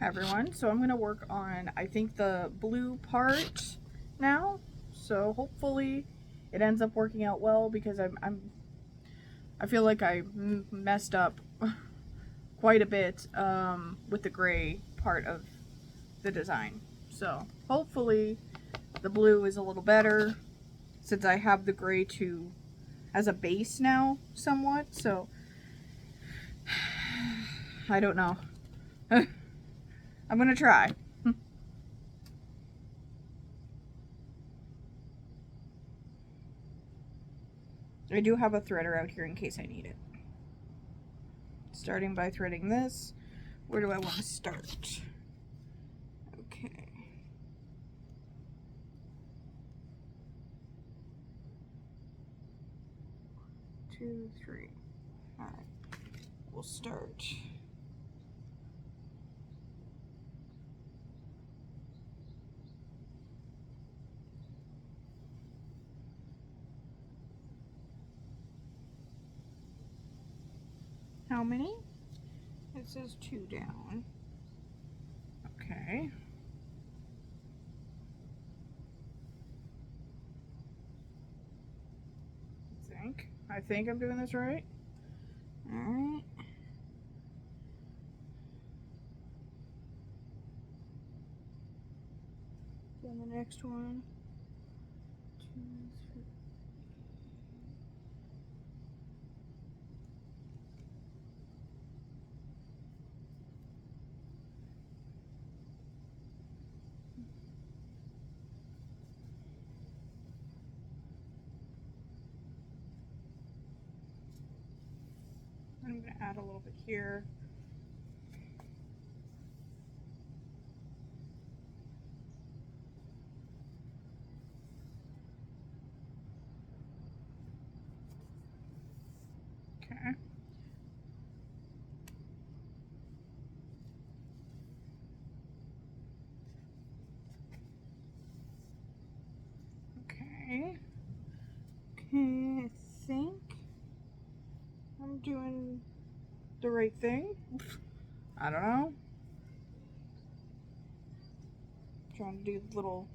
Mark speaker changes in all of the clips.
Speaker 1: everyone. So I'm gonna work on, I think, the blue part now. So hopefully it ends up working out well, because I feel like I messed up quite a bit with the gray part of the design. So hopefully the blue is a little better, since I have the gray to as a base now somewhat. So I don't know. I'm gonna try. I do have a threader out here in case I need it. Starting by threading this. Where do I want to start? Okay. Two, three. Alright. We'll start. How many? It says 2 down. Okay. I think I'm doing this right. Alright. Then the next one. 2, 3. I'm going to add a little bit here. Okay. Okay. Okay, I think I'm doing the right thing. I don't know. Trying to do little.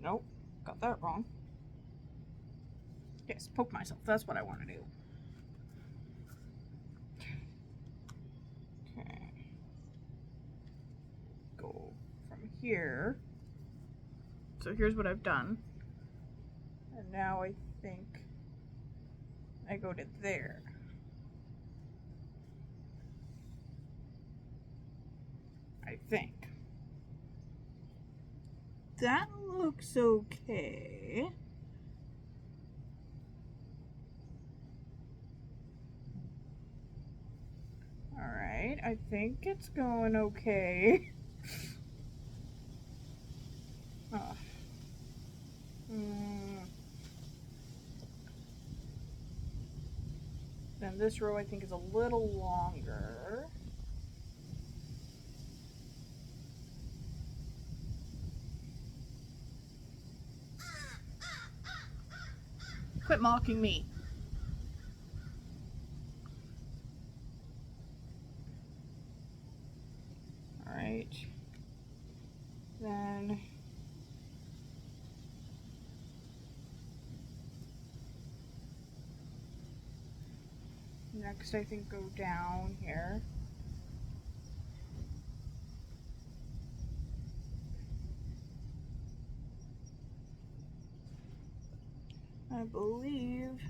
Speaker 1: Nope, got that wrong. Yes, poke myself. That's what I want to do. Okay. Go from here. So here's what I've done. And now I think I go to there. I think. That looks okay. Alright, I think it's going okay. Oh. Then this row I think is a little longer. Quit mocking me. Alright. Then next I think go down here. I believe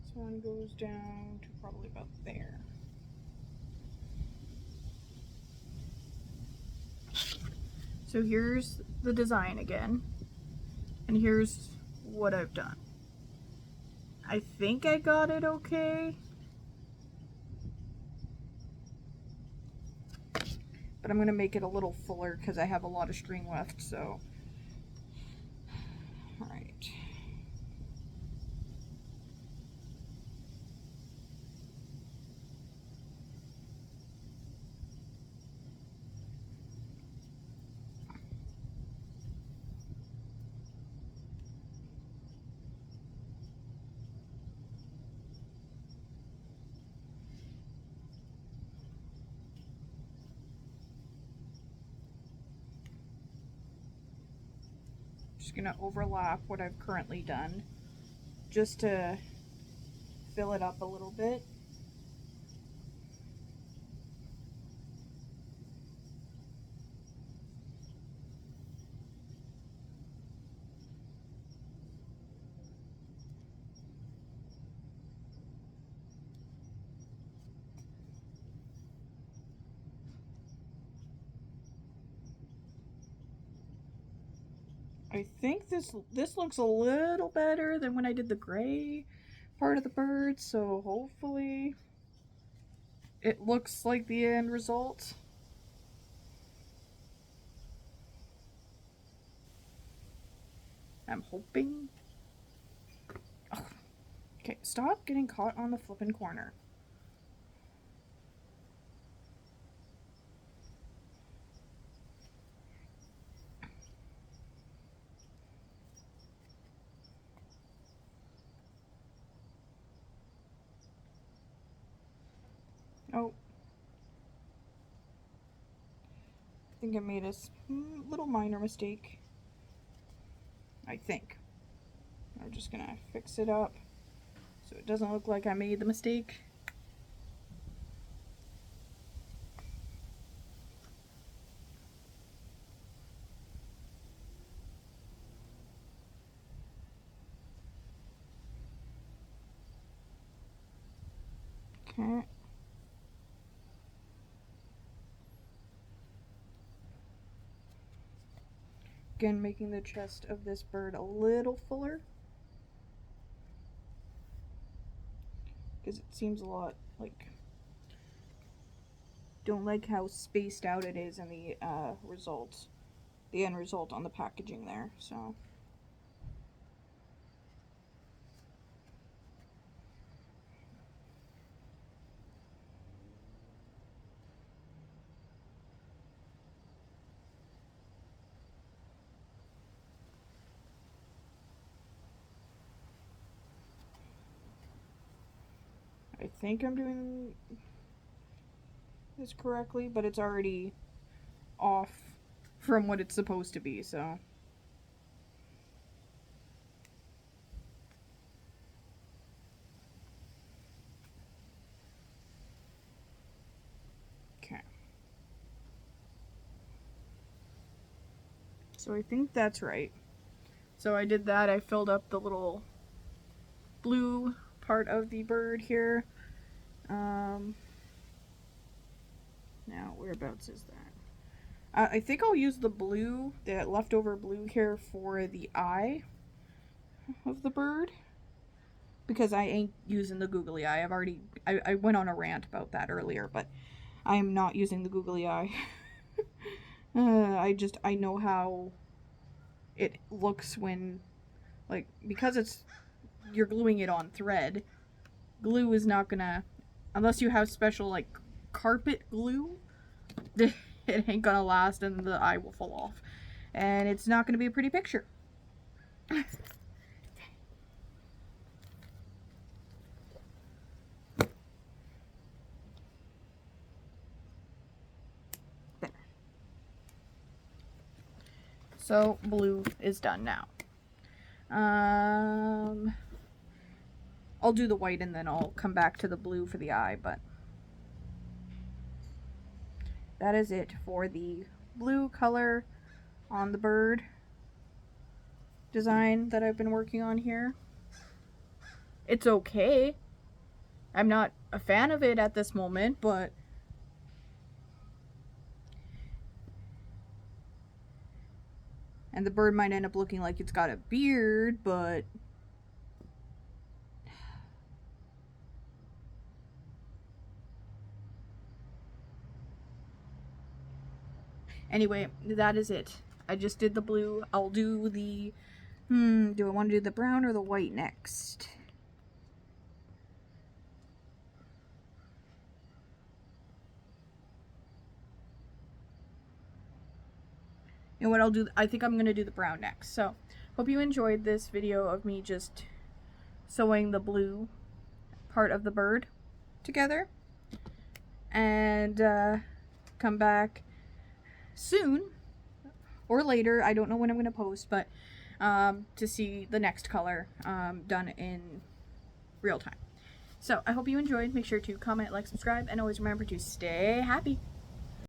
Speaker 1: this one goes down to probably about there. So here's the design again, and here's what I've done. I think I got it okay, but I'm gonna make it a little fuller because I have a lot of string left, so. All right. Just gonna overlap what I've currently done just to fill it up a little bit. I think this looks a little better than when I did the gray part of the bird, so hopefully it looks like the end result. I'm hoping. Oh. Okay, stop getting caught on the flippin' corner. Oh. I think I made a little minor mistake. I think. I'm just gonna fix it up so it doesn't look like I made the mistake. Okay. Again, making the chest of this bird a little fuller, because it seems a lot like, don't like how spaced out it is in the results, the end result on the packaging there. So I think I'm doing this correctly, but it's already off from what it's supposed to be, so. Okay. So I think that's right. So I did that. I filled up the little blue part of the bird here. Now, whereabouts is that? I think I'll use the blue, that leftover blue here, for the eye of the bird, because I ain't using the googly eye. I went on a rant about that earlier, but I am not using the googly eye. I know how it looks when, like, because you're gluing it on thread. Glue is not gonna, unless you have special, like, carpet glue, it ain't gonna last and the eye will fall off. And it's not gonna be a pretty picture. There. So blue is done now. I'll do the white and then I'll come back to the blue for the eye, but that is it for the blue color on the bird design that I've been working on here. It's okay. I'm not a fan of it at this moment, but and the bird might end up looking like it's got a beard, but anyway, that is it. I just did the blue. I'll do the do I want to do the brown or the white next? And what I'll do, I think I'm going to do the brown next. So, hope you enjoyed this video of me just sewing the blue part of the bird together. And come back soon or later. I don't know when I'm going to post, but to see the next color done in real time. So I hope you enjoyed. Make sure to comment, like, subscribe, and always remember to stay happy.